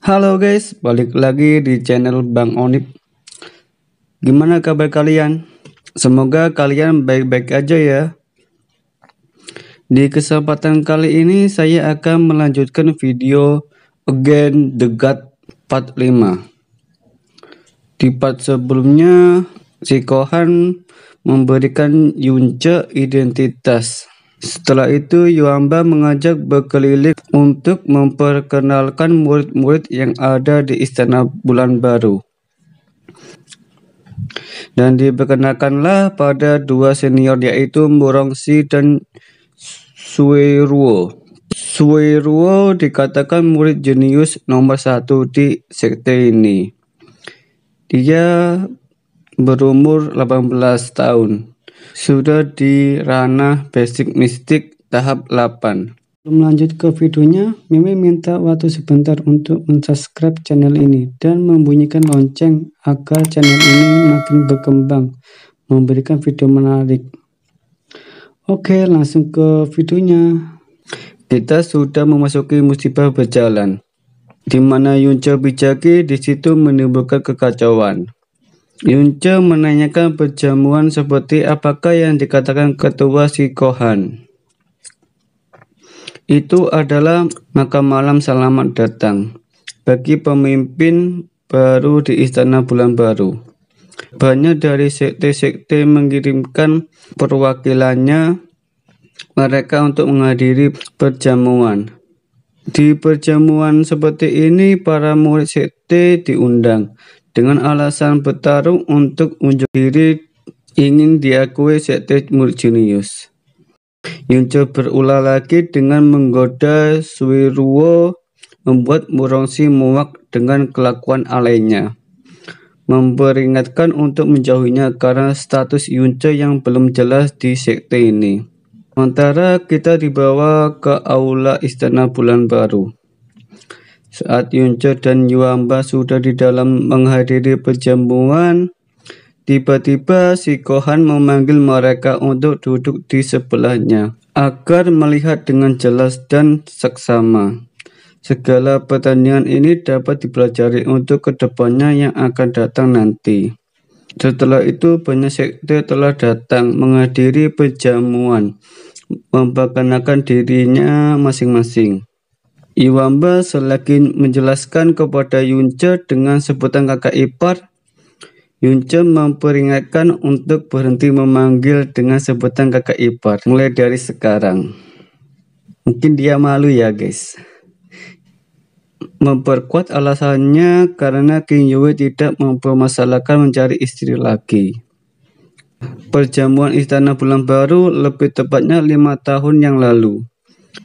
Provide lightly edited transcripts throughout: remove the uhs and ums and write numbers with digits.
Halo guys, balik lagi di channel Bang Onip. Gimana kabar kalian? Semoga kalian baik-baik aja ya. Di kesempatan kali ini saya akan melanjutkan video Again the God part 5. Di part sebelumnya si Kohan memberikan Yunce identitas. Setelah itu Yuamba mengajak berkeliling untuk memperkenalkan murid-murid yang ada di Istana Bulan Baru. Dan diperkenalkanlah pada dua senior yaitu Murongxi dan Sueruo. Sueruo dikatakan murid jenius nomor 1 di sekte ini. Dia berumur 18 tahun. Sudah di ranah basic mistik tahap 8. Sebelum lanjut ke videonya, Mimi minta waktu sebentar untuk mensubscribe channel ini dan membunyikan lonceng agar channel ini makin berkembang, memberikan video menarik. Oke, langsung ke videonya. Kita sudah memasuki musibah berjalan, di mana Yunce Bijaki di situ menimbulkan kekacauan. Yunce menanyakan perjamuan seperti apakah yang dikatakan ketua si Kohan. Itu adalah makan malam selamat datang bagi pemimpin baru di Istana Bulan Baru. Banyak dari sekte-sekte mengirimkan perwakilannya mereka untuk menghadiri perjamuan. Di perjamuan seperti ini para murid sekte diundang dengan alasan bertarung untuk unjuk diri ingin diakui sekte murid jenius. Yunce berulah lagi dengan menggoda Sueruo, membuat Murongxi muak dengan kelakuan alaynya, memperingatkan untuk menjauhinya karena status Yunce yang belum jelas di sekte ini. Sementara kita dibawa ke aula Istana Bulan Baru. Saat Yunce dan Yuamba sudah di dalam menghadiri perjamuan, tiba-tiba si Kohan memanggil mereka untuk duduk di sebelahnya agar melihat dengan jelas dan seksama. Segala pertandingan ini dapat dipelajari untuk kedepannya yang akan datang nanti. Setelah itu banyak sekte telah datang menghadiri perjamuan, memperkenalkan dirinya masing-masing. Yuamba selagi menjelaskan kepada Yunce dengan sebutan kakak ipar, Yunce memperingatkan untuk berhenti memanggil dengan sebutan kakak ipar mulai dari sekarang. Mungkin dia malu ya guys. Memperkuat alasannya karena King Yue tidak mempermasalahkan mencari istri lagi. Perjamuan Istana Bulan Baru lebih tepatnya 5 tahun yang lalu,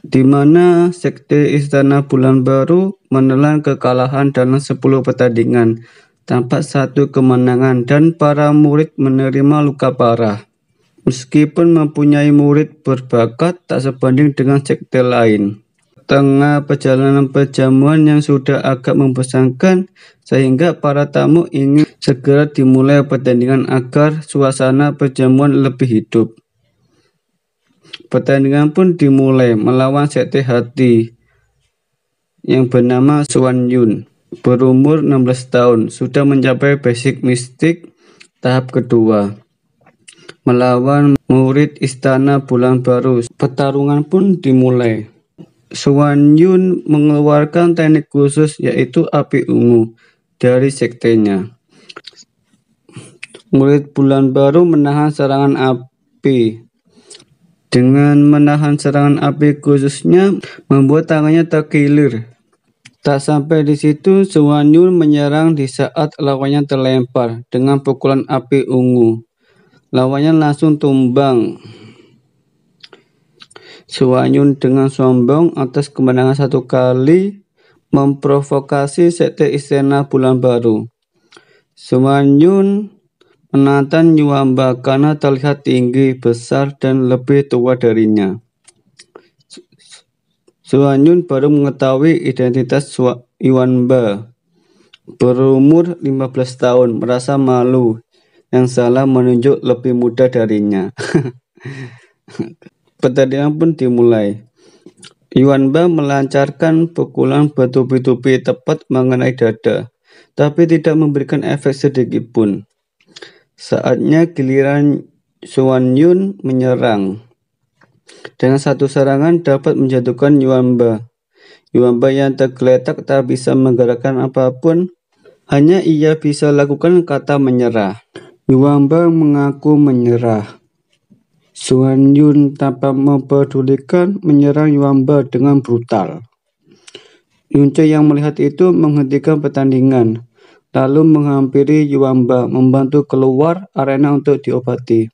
di mana sekte Istana Bulan Baru menelan kekalahan dalam 10 pertandingan tanpa satu kemenangan dan para murid menerima luka parah. Meskipun mempunyai murid berbakat tak sebanding dengan sekte lain. Tengah perjalanan perjamuan yang sudah agak membosankan sehingga para tamu ingin segera dimulai pertandingan agar suasana perjamuan lebih hidup. Pertandingan pun dimulai melawan sekte hati yang bernama Xuan Yun. Berumur 16 tahun, sudah mencapai basic mistik tahap kedua. Melawan murid Istana Bulan Baru. Pertarungan pun dimulai. Xuan Yun mengeluarkan teknik khusus yaitu api ungu dari sektenya. Murid Bulan Baru menahan serangan api. Dengan menahan serangan api khususnya membuat tangannya terkilir. Tak sampai di situ, Xuan Yun menyerang di saat lawannya terlempar dengan pukulan api ungu. Lawannya langsung tumbang. Xuan Yun dengan sombong atas kemenangan 1 kali memprovokasi sekte Istana Bulan Baru. Xuan Yun menantang Yuamba karena terlihat tinggi, besar, dan lebih tua darinya. Xuan Yun baru mengetahui identitas Yuamba. Berumur 15 tahun, merasa malu yang salah menunjuk lebih muda darinya. Pertandingan pun dimulai. Yuan Ba melancarkan pukulan bertubi-tubi tepat mengenai dada, tapi tidak memberikan efek sedikit pun. Saatnya giliran Xuan Yun menyerang. Dengan satu serangan dapat menjatuhkan Yuan Ba. Yuan Ba yang tergeletak tak bisa menggerakkan apapun, hanya ia bisa lakukan kata menyerah. Yuan Ba mengaku menyerah. Xuan Yun tanpa mempedulikan menyerang Yuan Ba dengan brutal. Yun Ce yang melihat itu menghentikan pertandingan, lalu menghampiri Yuan Ba, membantu keluar arena untuk diobati.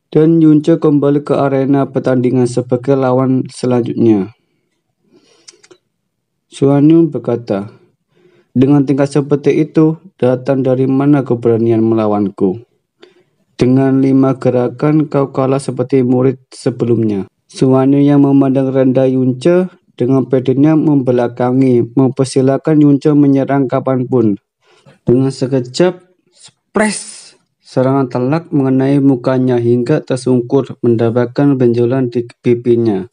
Dan Yun Ce kembali ke arena pertandingan sebagai lawan selanjutnya. Xuan Yun berkata, "Dengan tingkat seperti itu, datang dari mana keberanian melawanku? Dengan 5 gerakan kau kalah seperti murid sebelumnya." Xuan Yun yang memandang rendah Yun Ce dengan pedenya membelakangi, mempersilakan Yun Ce menyerang kapanpun. Dengan sekejap, spres, serangan telak mengenai mukanya hingga tersungkur, mendapatkan benjolan di pipinya.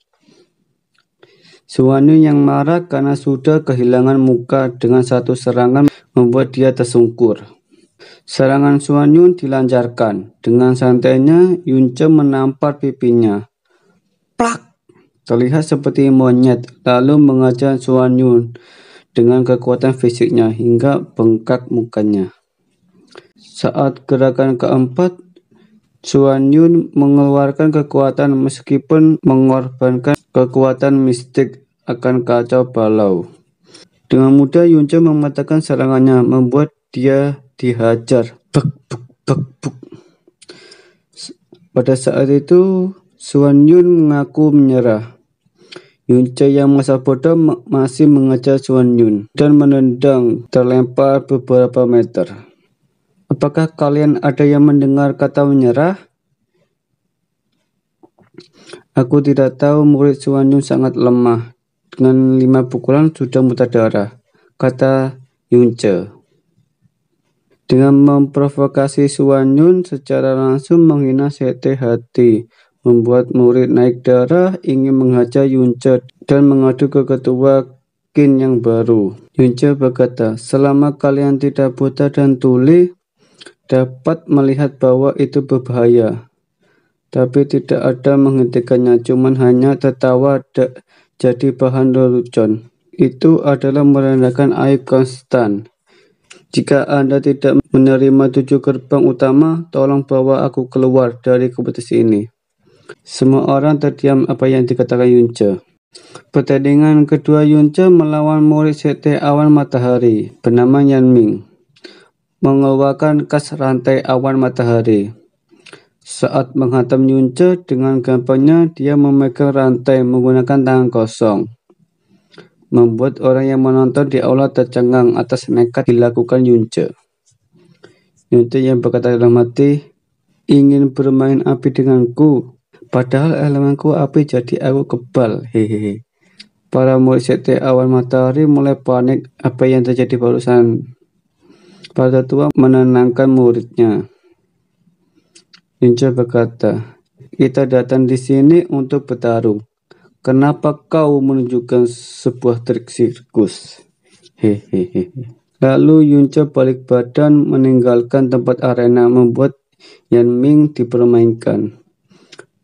Xuan Yun yang marah karena sudah kehilangan muka dengan satu serangan membuat dia tersungkur. Serangan Xuan Yun dilancarkan. Dengan santainya, Yun Ce menampar pipinya. Plak! Terlihat seperti monyet, lalu mengajar Xuan Yun dengan kekuatan fisiknya hingga bengkak mukanya. Saat gerakan keempat, Xuan Yun mengeluarkan kekuatan meskipun mengorbankan kekuatan mistik akan kacau balau. Dengan mudah Yun Ce mematahkan serangannya, membuat dia dihajar. Buk, buk, buk, buk. Pada saat itu, Xuan Yun mengaku menyerah. Yun Ce yang merasa bodoh masih mengejar Xuan Yun dan menendang terlempar beberapa meter. Apakah kalian ada yang mendengar kata menyerah? Aku tidak tahu, murid Xuan Yun sangat lemah. Dengan 5 pukulan sudah muntah darah, kata Yun Ce. Dengan memprovokasi Xuan Yun secara langsung menghina Sekte Hati, membuat murid naik darah ingin menghajar Yun Ce dan mengadu ke ketua Qin yang baru. Yun Ce berkata, "Selama kalian tidak buta dan tuli, dapat melihat bahwa itu berbahaya. Tapi tidak ada menghentikannya, cuman hanya tertawa jadi bahan lelucon. Itu adalah merendahkan aib konstan. Jika Anda tidak menerima 7 gerbang utama, tolong bawa aku keluar dari kompetisi ini." Semua orang terdiam apa yang dikatakan Yun Ce. Pertandingan kedua Yun Ce melawan murid Sekte Awan Matahari bernama Yan Ming, mengeluarkan kas rantai awan matahari. Saat menghantam Yun Ce dengan gampangnya, dia memegang rantai menggunakan tangan kosong, membuat orang yang menonton di aula tercengang atas nekat dilakukan Yun Ce. Yun Ce yang berkata dalam hati, "Ingin bermain api denganku, padahal elemenku api, jadi aku kebal, hehehe." Para murid Sekte Awan Matahari mulai panik apa yang terjadi barusan. Para tua menenangkan muridnya. Yun Ce berkata, "Kita datang di sini untuk bertarung. Kenapa kau menunjukkan sebuah trik sirkus?" Hehehe. Lalu Yun Ce balik badan meninggalkan tempat arena, membuat Yan Ming dipermainkan.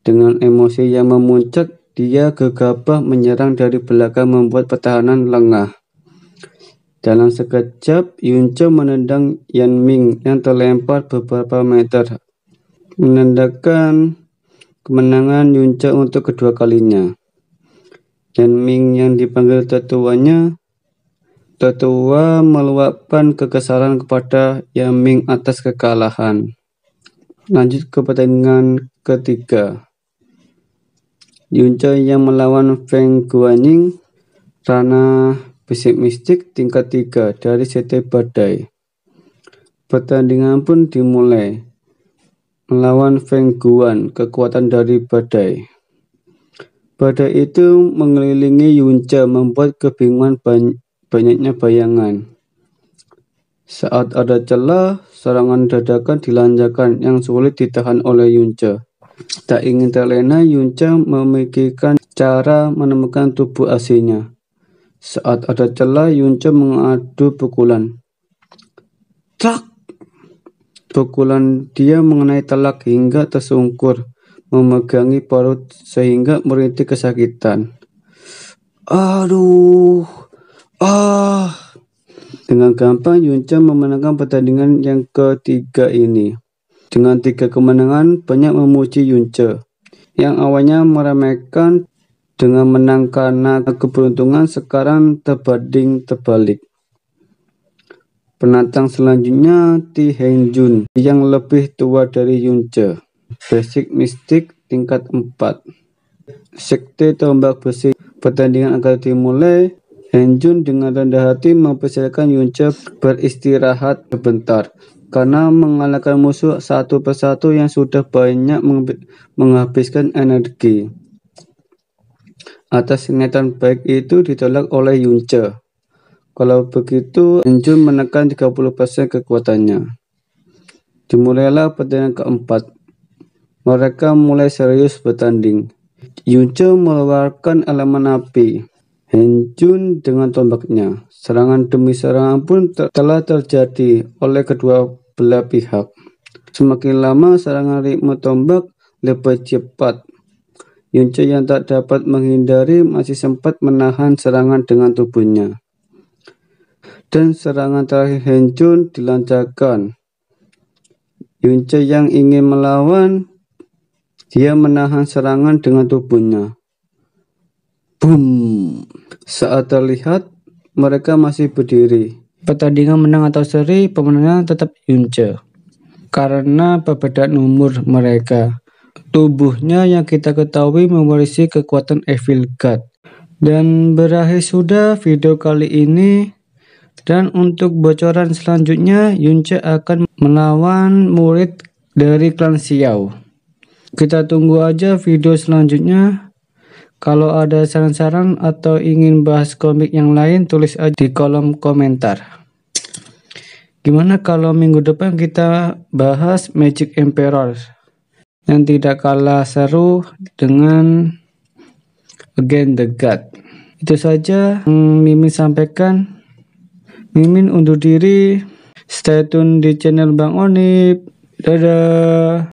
Dengan emosi yang memuncak, dia gegabah menyerang dari belakang, membuat pertahanan lengah. Dalam sekejap, Yun Ce menendang Yan Ming yang terlempar beberapa meter, menandakan kemenangan Yun Ce untuk kedua kalinya. Yan Ming yang dipanggil tetuanya, tetua meluapkan kekesalan kepada Yan Ming atas kekalahan. Lanjut ke pertandingan ketiga. Yun Ce yang melawan Feng Guanying, ranah fisik mistik tingkat 3 dari Sekte Badai. Pertandingan pun dimulai. Melawan Feng Guan, kekuatan dari badai. Badai itu mengelilingi Yun Ce, membuat kebingungan banyaknya bayangan. Saat ada celah, serangan dadakan dilancarkan yang sulit ditahan oleh Yun Ce. Tak ingin terlena, Yunce memikirkan cara menemukan tubuh aslinya. Saat ada celah, Yunce mengadu pukulan. Trak! Pukulan dia mengenai telak hingga tersungkur, memegangi perut sehingga merintih kesakitan. Aduh! Dengan gampang Yunce memenangkan pertandingan yang ketiga ini. Dengan 3 kemenangan, banyak memuji Yunce yang awalnya meremehkan. Dengan menang karena keberuntungan, sekarang terbanding terbalik. Penantang selanjutnya Ti Hengjun yang lebih tua dari Yunce. Basic Mystic tingkat 4. Sekte Tombak Besi. Pertandingan akan dimulai. Hengjun dengan rendah hati mempersilakan Yunce beristirahat sebentar karena mengalahkan musuh satu persatu yang sudah banyak menghabiskan energi. Atas niatan baik itu ditolak oleh Yunce. Kalau begitu, Hengjun menekan 30% kekuatannya. Dimulailah pertandingan keempat. Mereka mulai serius bertanding. Yunce mengeluarkan elemen api. Hengjun dengan tombaknya. Serangan demi serangan pun telah terjadi oleh kedua belah pihak. Semakin lama serangan ritme tombak lebih cepat. Yunce yang tak dapat menghindari masih sempat menahan serangan dengan tubuhnya. Dan serangan terakhir Hengjun dilancarkan. Yunce yang ingin melawan, dia menahan serangan dengan tubuhnya. Boom! Saat terlihat, mereka masih berdiri. Pertandingan menang atau seri, pemenangnya tetap Yunce. Karena perbedaan umur mereka. Tubuhnya yang kita ketahui mewarisi kekuatan Evil God. Dan berakhir sudah video kali ini. Dan untuk bocoran selanjutnya, Yunce akan melawan murid dari klan Xiao. Kita tunggu aja video selanjutnya. Kalau ada saran-saran atau ingin bahas komik yang lain, tulis aja di kolom komentar. Gimana kalau minggu depan kita bahas Magic Emperor yang tidak kalah seru dengan Against the God. Itu saja yang Mimin sampaikan. Mimin undur diri. Stay tune di channel Bang Onip. Dadah.